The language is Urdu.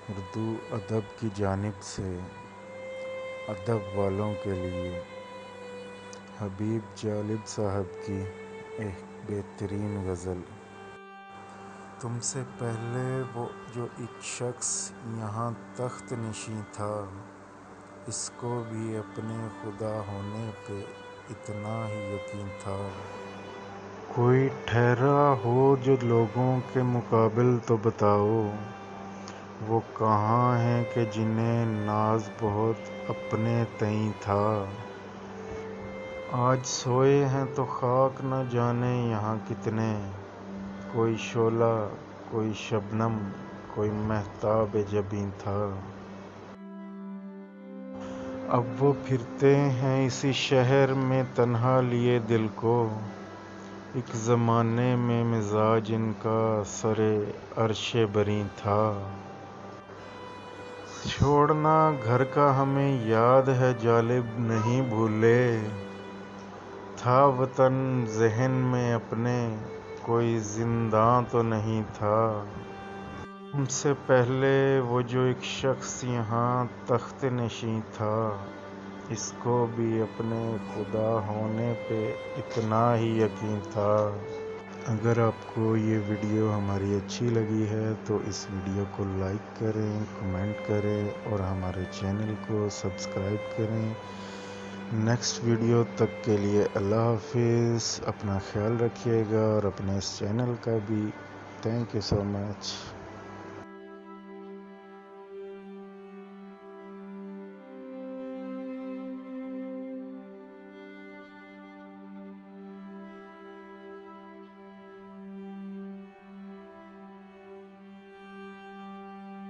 اردو ادب کی جانب سے ادب والوں کے لیے حبیب جالب صاحب کی ایک بہترین غزل۔ تم سے پہلے وہ جو ایک شخص یہاں تخت نشین تھا، اس کو بھی اپنے خدا ہونے پہ اتنا ہی یقین تھا۔ کوئی ٹھہرا ہو جو لوگوں کے مقابل تو بتاؤ، وہ کہاں ہیں کہ جنہیں ناز بہت اپنے تئیں تھا۔ آج سوئے ہیں تو خاک نہ جانے یہاں کتنے، کوئی شعلہ کوئی شبنم کوئی مہتاب جبیں تھا۔ اب وہ پھرتے ہیں اسی شہر میں تنہا لیے دل کو، ایک زمانے میں مزاج ان کا سرے عرش بریں تھا۔ چھوڑنا گھر کا ہمیں یاد ہے جالب نہیں بھولے، تھا وطن ذہن میں اپنے کوئی زنداں تو نہیں تھا۔ تم سے پہلے وہ جو ایک شخص یہاں تخت نشین تھا، اس کو بھی اپنے خدا ہونے پہ اتنا ہی یقین تھا۔ اگر آپ کو یہ ویڈیو ہماری اچھی لگی ہے تو اس ویڈیو کو لائک کریں، کمنٹ کریں اور ہمارے چینل کو سبسکرائب کریں۔ نیکسٹ ویڈیو تک کے لیے اللہ حافظ۔ اپنا خیال رکھیے گا اور اپنے اس چینل کا بھی۔ Thank you so much.